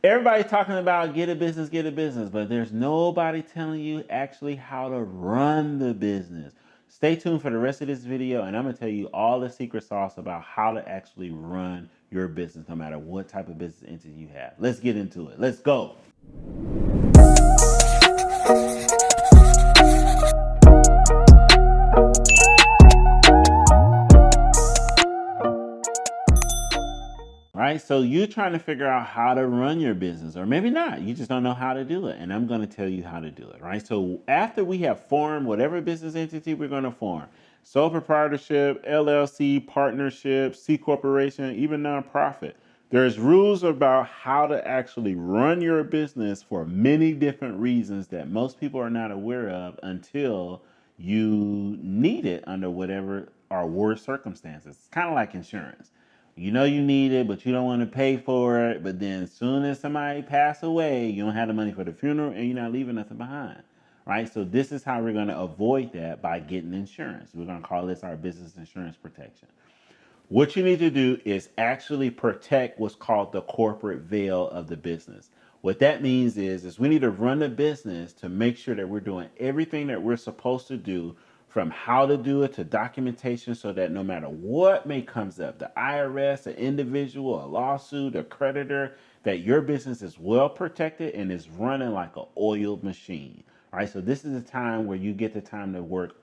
Everybody's talking about get a business, but there's nobody telling you actually how to run the business. Stay tuned for the rest of this video, and I'm going to tell you all the secret sauce about how to actually run your business, no matter what type of business entity you have. Let's get into it. Let's go. Right? So you're trying to figure out how to run your business, or maybe not. You just don't know how to do it. And I'm going to tell you how to do it, right? So after we have formed whatever business entity we're going to form, sole proprietorship, LLC, partnership, C corporation, even nonprofit, there's rules about how to actually run your business for many different reasons that most people are not aware of until you need it under whatever are worse circumstances. It's kind of like insurance. You know you need it, but you don't want to pay for it. But then as soon as somebody pass away, you don't have the money for the funeral and you're not leaving nothing behind. Right? So this is how we're going to avoid that by getting insurance. We're going to call this our business insurance protection. What you need to do is actually protect what's called the corporate veil of the business. What that means is we need to run the business to make sure that we're doing everything that we're supposed to do, from how to do it to documentation, so that no matter what may comes up, the IRS, an individual, a lawsuit, a creditor, that your business is well protected and is running like an oiled machine. All right, so this is a time where you get the time to work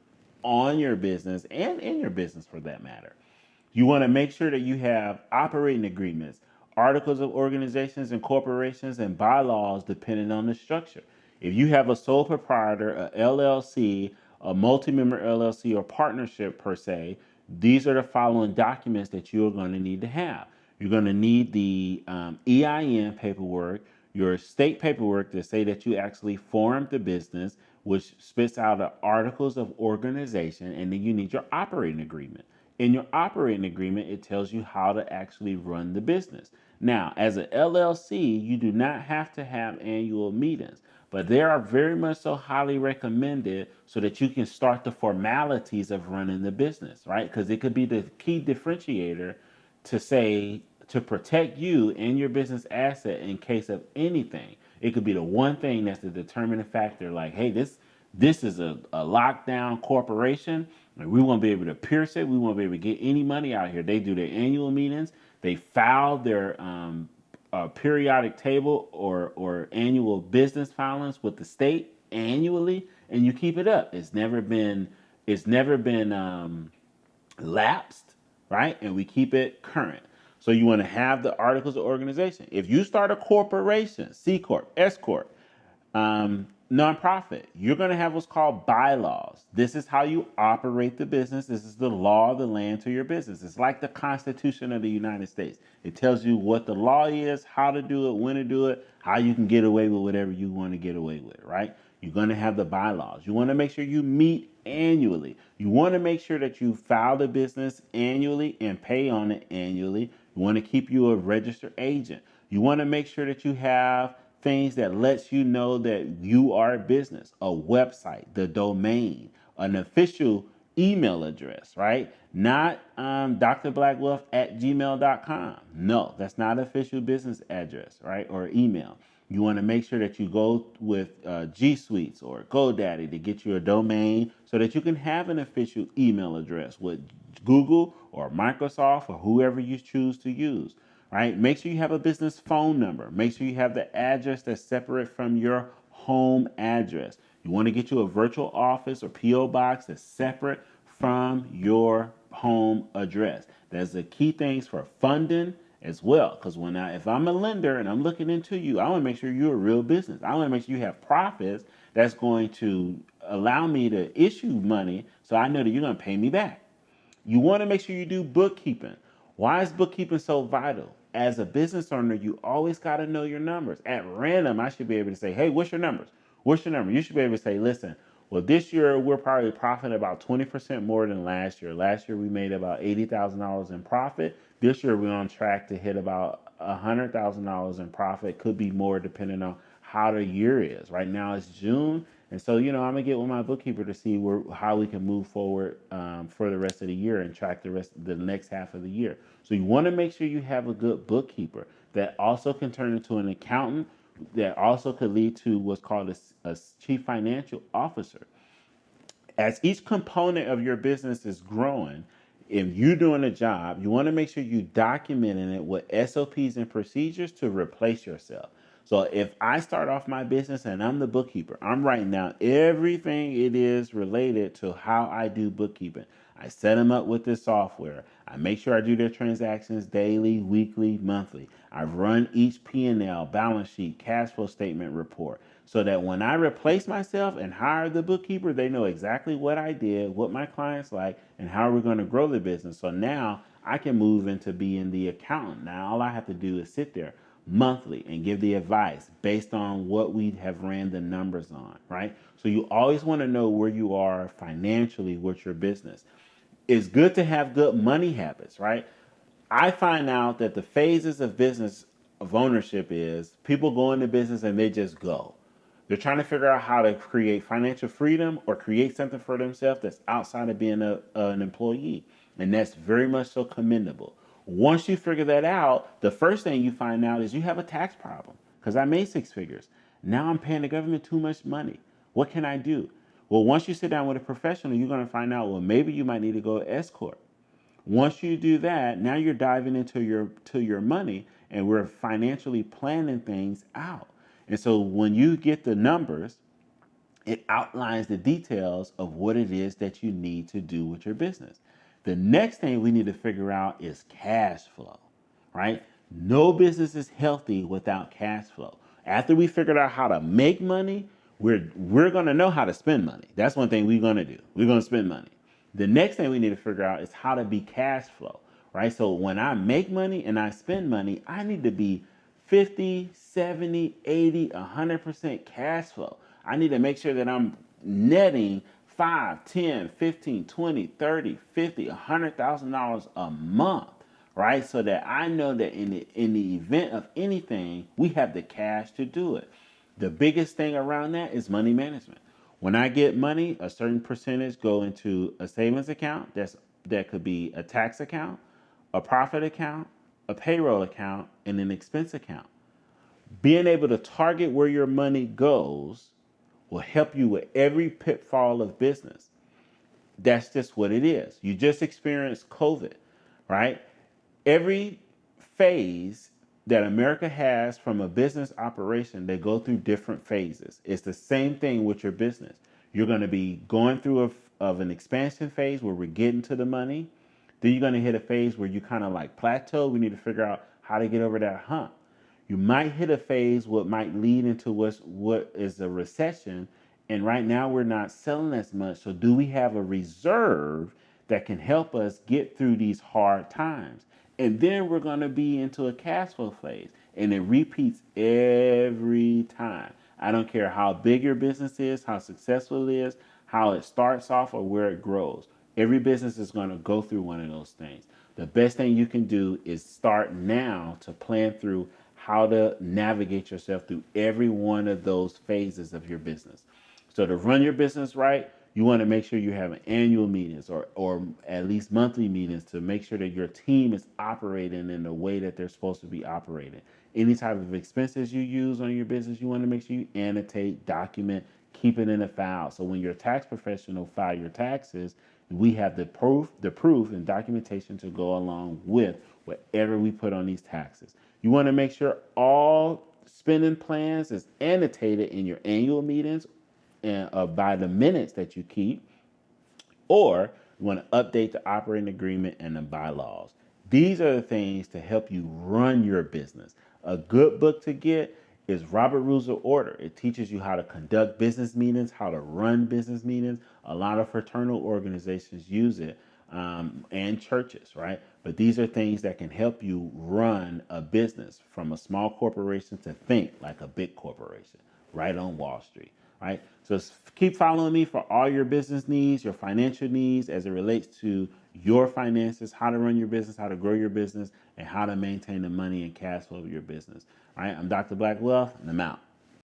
on your business and in your business for that matter. You want to make sure that you have operating agreements, articles of organizations and corporations, and bylaws depending on the structure. If you have a sole proprietor, a LLC, a multi-member LLC, or partnership per se, these are the following documents that you're going to need to have. You're going to need the EIN paperwork, your state paperwork to say that you actually formed the business, which spits out the articles of organization, and then you need your operating agreement. In your operating agreement, it tells you how to actually run the business. Now, as an LLC, you do not have to have annual meetings, but they are very much so highly recommended so that you can start the formalities of running the business, right? Because it could be the key differentiator to say, to protect you and your business asset in case of anything. It could be the one thing that's the determining factor, like, hey, this is a lockdown corporation, and we won't be able to pierce it. We won't be able to get any money out here. They do their annual meetings. They file their periodic table or annual business filings with the state annually, and you keep it up. It's never been lapsed, right? And we keep it current. So you want to have the articles of organization. If you start a corporation, C corp, S corp, nonprofit, you're going to have what's called bylaws. This is how you operate the business. This is the law of the land to your business. It's like the Constitution of the United States. It tells you what the law is, how to do it, when to do it, how you can get away with whatever you want to get away with, right? You're going to have the bylaws. You want to make sure you meet annually. You want to make sure that you file the business annually and pay on it annually. You want to keep you a registered agent. You want to make sure that you have things that lets you know that you are a business, a website, the domain, an official email address, right? Not drblackwolf at gmail.com. No, that's not an official business address, right? Or email. You want to make sure that you go with G Suites or GoDaddy to get you a domain so that you can have an official email address with Google or Microsoft or whoever you choose to use, right? Make sure you have a business phone number. Make sure you have the address that's separate from your home address. You want to get you a virtual office or PO box that's separate from your home address. That's the key things for funding as well. Because if I'm a lender and I'm looking into you, I want to make sure you're a real business. I want to make sure you have profits that's going to allow me to issue money so I know that you're going to pay me back. You want to make sure you do bookkeeping. Why is bookkeeping so vital? As a business owner, you always got to know your numbers. At random, I should be able to say, hey, what's your numbers? What's your number? You should be able to say, listen, well, this year we're probably profiting about 20% more than last year. Last year we made about $80,000 in profit. This year we're on track to hit about $100,000 in profit. Could be more depending on how the year is. Right now it's June. And so, I'm gonna get with my bookkeeper to see how we can move forward for the rest of the year and track the next half of the year. So you want to make sure you have a good bookkeeper. that also can turn into an accountant, that also could lead to what's called a chief financial officer. As each component of your business is growing, if you're doing a job, you want to make sure you documenting it with SOPs and procedures to replace yourself. So if I start off my business and I'm the bookkeeper, I'm writing down everything it is related to how I do bookkeeping. I set them up with this software. I make sure I do their transactions daily, weekly, monthly. I run each P&L, balance sheet, cash flow statement report so that when I replace myself and hire the bookkeeper, they know exactly what I did, what my clients like, and how we're going to grow the business. So now I can move into being the accountant. Now all I have to do is sit there monthly and give the advice based on what we have ran the numbers on, right? So you always want to know where you are financially with your business. It's good to have good money habits, right? I find out that the phases of business of ownership is people go into business and they just go. They're trying to figure out how to create financial freedom or create something for themselves that's outside of being an employee. And that's very much so commendable. Once you figure that out, the first thing you find out is you have a tax problem because I made six figures. Now I'm paying the government too much money. What can I do? Well, once you sit down with a professional, you're going to find out, well, maybe you might need to go to S Corp. Once you do that, now you're diving into your money and we're financially planning things out. And so when you get the numbers, it outlines the details of what it is that you need to do with your business. The next thing we need to figure out is cash flow, right? No business is healthy without cash flow. After we figured out how to make money, we're going to know how to spend money. That's one thing we're going to do. We're going to spend money. The next thing we need to figure out is how to be cash flow, right? So when I make money and I spend money, I need to be 50, 70, 80, 100% cash flow. I need to make sure that I'm netting 5, 10, 15, 20, 30, 50, $100,000 a month, right? So that I know that in the event of anything, we have the cash to do it. The biggest thing around that is money management. When I get money, a certain percentage go into a savings account. That could be a tax account, a profit account, a payroll account, and an expense account. Being able to target where your money goes will help you with every pitfall of business. That's just what it is. You just experienced COVID, right? Every phase that America has from a business operation, they go through different phases. It's the same thing with your business. You're going to be going through of an expansion phase where we're getting to the money. Then you're going to hit a phase where you kind of like plateau. We need to figure out how to get over that hump. You might hit a phase what might lead into what is a recession. And right now we're not selling as much. So do we have a reserve that can help us get through these hard times? And then we're going to be into a cash flow phase. And it repeats every time. I don't care how big your business is, how successful it is, how it starts off, or where it grows. Every business is going to go through one of those things. The best thing you can do is start now to plan through how to navigate yourself through every one of those phases of your business. So to run your business right, you want to make sure you have annual meetings or at least monthly meetings to make sure that your team is operating in the way that they're supposed to be operating. Any type of expenses you use on your business, you want to make sure you annotate, document, keep it in a file. So when your tax professional file your taxes, we have the proof and documentation to go along with whatever we put on these taxes. You want to make sure all spending plans is annotated in your annual meetings and by the minutes that you keep, or you want to update the operating agreement and the bylaws. These are the things to help you run your business. A good book to get is Robert Rules of Order. It teaches you how to conduct business meetings, how to run business meetings. A lot of fraternal organizations use it, and churches, right? But these are things that can help you run a business from a small corporation to think like a big corporation, right on Wall Street, right? So keep following me for all your business needs, your financial needs as it relates to your finances, how to run your business, how to grow your business, and how to maintain the money and cash flow of your business. All right, I'm Dr. Blackwealth, and I'm out.